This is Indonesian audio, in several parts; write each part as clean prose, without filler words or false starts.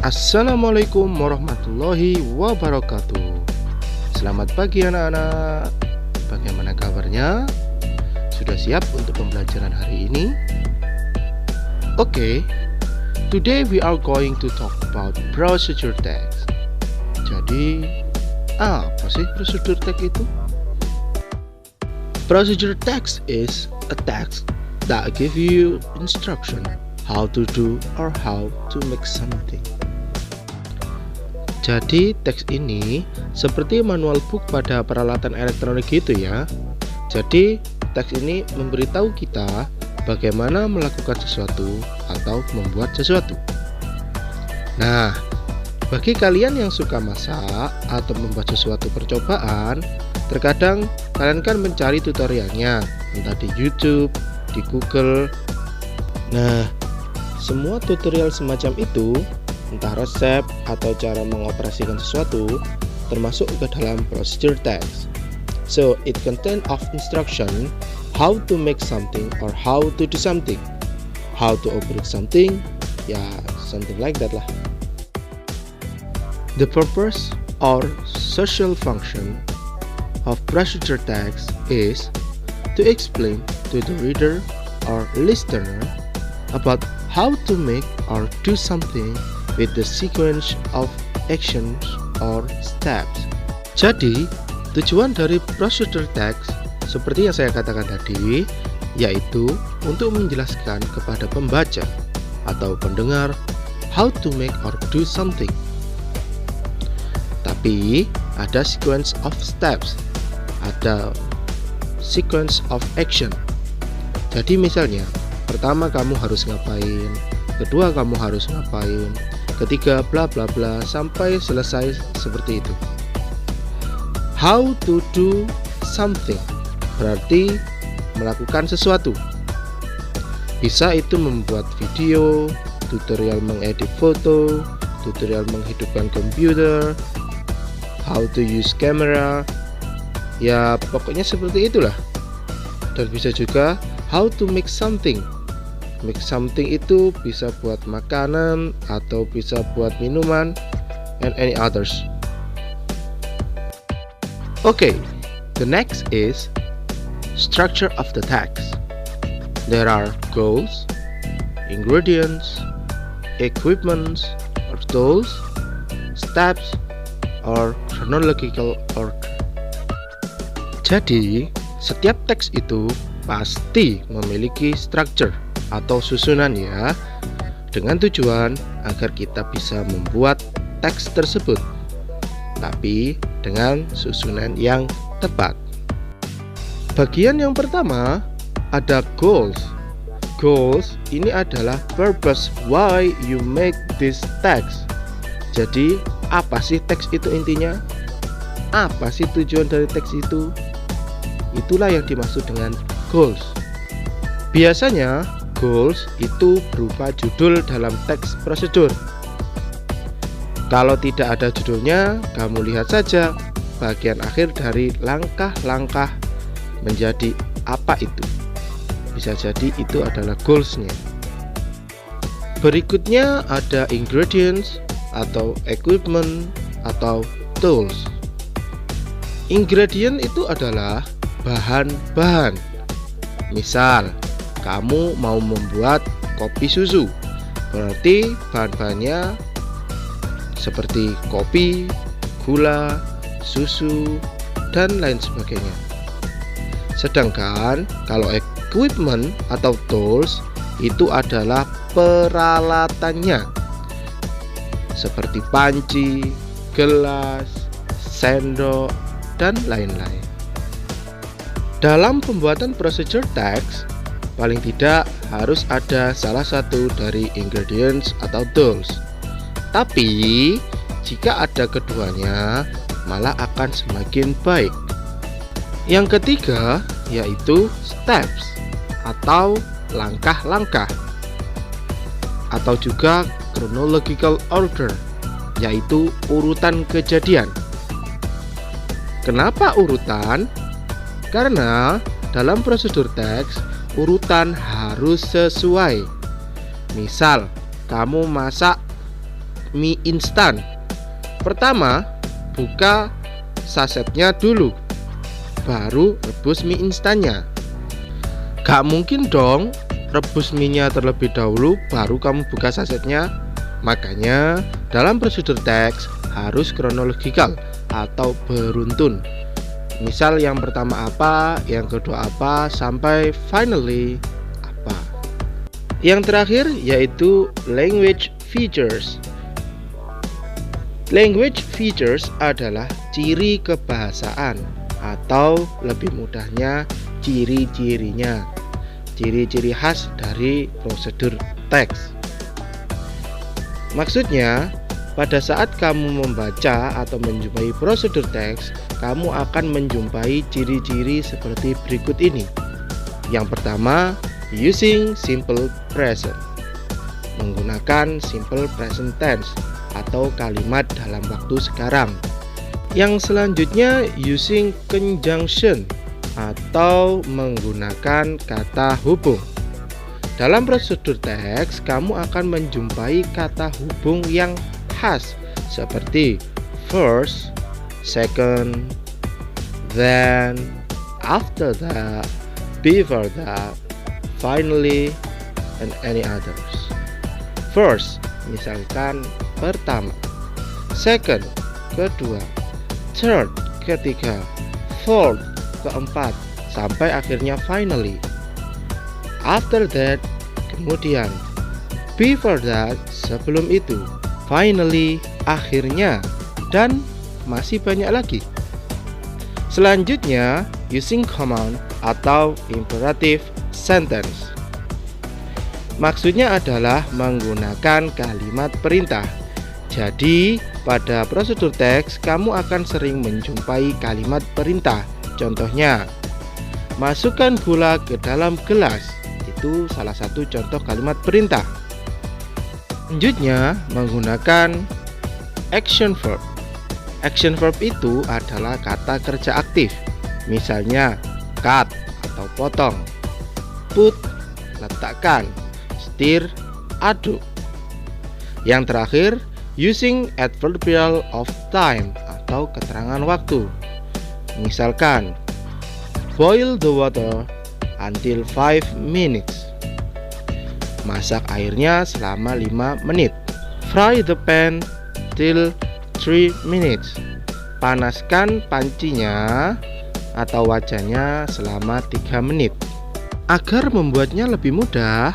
Assalamualaikum warahmatullahi wabarakatuh. Selamat pagi anak-anak. Bagaimana kabarnya? Sudah siap untuk pembelajaran hari ini? Oke, today we are going to talk about procedure text. Jadi, apa sih procedure text itu? Procedure text is a text that give you instruction how to do or how to make something. Jadi teks ini seperti manual book pada peralatan elektronik gitu ya. Jadi teks ini memberitahu kita bagaimana melakukan sesuatu atau membuat sesuatu. Nah, bagi kalian yang suka masak atau membuat sesuatu percobaan, terkadang kalian kan mencari tutorialnya entah di YouTube, di Google. Nah, semua tutorial semacam itu, entah resep atau cara mengoperasikan sesuatu, termasuk ke dalam procedure text. So, it contain of instruction how to make something or how to do something, how to operate something, ya something like that lah. The purpose or social function of procedure text is to explain to the reader or listener about how to make or do something with the sequence of actions or steps. Jadi, tujuan dari procedure text seperti yang saya katakan tadi, yaitu untuk menjelaskan kepada pembaca atau pendengar how to make or do something. Tapi, ada sequence of steps, ada sequence of action. Jadi misalnya, pertama kamu harus ngapain, kedua kamu harus ngapain, ketiga bla bla bla sampai selesai seperti itu. How to do something berarti melakukan sesuatu. Bisa itu membuat video, tutorial mengedit foto, tutorial menghidupkan komputer, how to use camera. Ya pokoknya seperti itulah. Dan bisa juga how to make something. Make something itu bisa buat makanan atau bisa buat minuman and any others. Okay, the next is structure of the text. There are goals, ingredients, equipments or tools, steps or chronological order. Jadi, setiap teks itu pasti memiliki structure atau susunan ya, dengan tujuan agar kita bisa membuat teks tersebut, tapi dengan susunan yang tepat. Bagian yang pertama ada goals. Goals ini adalah purpose why you make this text. Jadi apa sih teks itu intinya? Apa sih tujuan dari teks itu? Itulah yang dimaksud dengan goals. Biasanya goals itu berupa judul dalam teks prosedur. Kalau tidak ada judulnya, kamu lihat saja bagian akhir dari langkah-langkah menjadi apa itu. Bisa jadi itu adalah goalsnya. Berikutnya ada ingredients atau equipment atau tools. Ingredient itu adalah bahan-bahan. Misal, kamu mau membuat kopi susu, berarti bahan-bahannya seperti kopi, gula, susu, dan lain sebagainya. Sedangkan kalau equipment atau tools itu adalah peralatannya, seperti panci, gelas, sendok, dan lain-lain. Dalam pembuatan procedure text, paling tidak harus ada salah satu dari ingredients atau tools. Tapi, jika ada keduanya, malah akan semakin baik. Yang ketiga, yaitu steps atau langkah-langkah, atau juga chronological order, yaitu urutan kejadian. Kenapa urutan? Karena dalam prosedur teks, urutan harus sesuai. Misal, kamu masak mie instan. Pertama, buka sasetnya dulu, baru rebus mie instannya. Gak mungkin dong rebus mie-nya terlebih dahulu baru kamu buka sasetnya. Makanya dalam prosedur teks harus kronologikal atau beruntun. Misal yang pertama apa, yang kedua apa, sampai finally apa. Yang terakhir yaitu language features. Language features adalah ciri kebahasaan atau lebih mudahnya ciri-cirinya. Ciri-ciri khas dari prosedur teks. Maksudnya, pada saat kamu membaca atau menjumpai prosedur teks, kamu akan menjumpai ciri-ciri seperti berikut ini. Yang pertama, using simple present. Menggunakan simple present tense atau kalimat dalam waktu sekarang. Yang selanjutnya, using conjunction atau menggunakan kata hubung. Dalam prosedur teks, kamu akan menjumpai kata hubung yang khas seperti first, second, then, after that, before that, finally, and any others. First, misalkan pertama. Second, kedua. Third, ketiga. Fourth, keempat. Sampai akhirnya finally. After that, kemudian. Before that, sebelum itu. Finally, akhirnya. Dan masih banyak lagi. Selanjutnya, using command atau imperative sentence. Maksudnya adalah menggunakan kalimat perintah. Jadi, pada prosedur teks, kamu akan sering menjumpai kalimat perintah. Contohnya, masukkan gula ke dalam gelas. Itu salah satu contoh kalimat perintah. Selanjutnya, menggunakan action verb. Action verb itu adalah kata kerja aktif. Misalnya, cut atau potong, put, letakkan, stir, aduk. Yang terakhir, using adverbial of time atau keterangan waktu. Misalkan, boil the water until 5 minutes. Masak airnya selama 5 menit. Fry the pan till 3 minutes. Panaskan pancinya atau wajannya selama 3 menit. Agar membuatnya lebih mudah,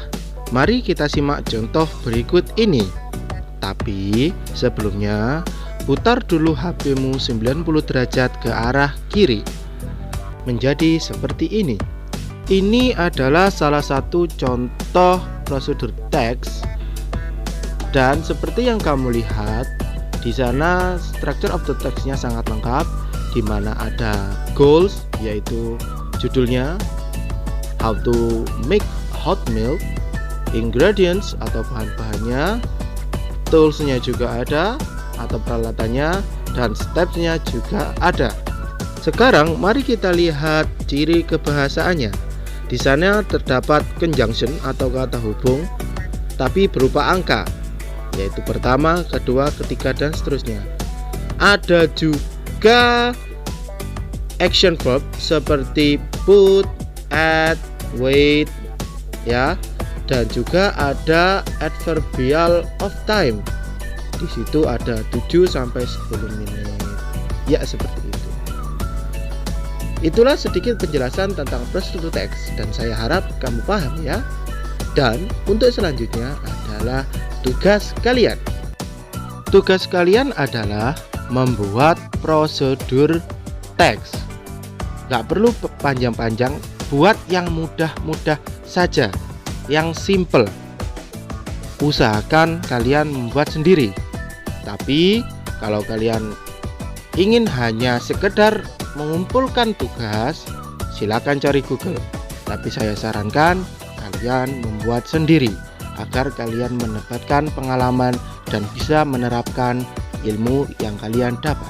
mari kita simak contoh berikut ini. Tapi sebelumnya, putar dulu HP-mu 90 derajat ke arah kiri. Menjadi seperti ini. Ini adalah salah satu contoh prosedur teks, dan seperti yang kamu lihat di sana, structure of the text-nya sangat lengkap, di mana ada goals, yaitu judulnya, how to make hot milk, ingredients atau bahan-bahannya, tools-nya juga ada atau peralatannya, dan steps-nya juga ada. Sekarang mari kita lihat ciri kebahasaannya. Di sana terdapat conjunction atau kata hubung, tapi berupa angka, yaitu pertama, kedua, ketiga, dan seterusnya. Ada juga action verb seperti put, add, wait, ya, dan juga ada adverbial of time. Di situ ada 7 sampai 10 menit. Ya, seperti itu. Itulah sedikit penjelasan tentang prosedur teks, dan saya harap kamu paham ya. Dan untuk selanjutnya adalah tugas kalian. Tugas kalian adalah membuat prosedur teks. Gak perlu panjang-panjang, buat yang mudah-mudah saja, yang simple. Usahakan kalian membuat sendiri. Tapi kalau kalian ingin hanya sekedar mengumpulkan tugas, silakan cari Google. Tapi saya sarankan kalian membuat sendiri agar kalian mendapatkan pengalaman dan bisa menerapkan ilmu yang kalian dapat.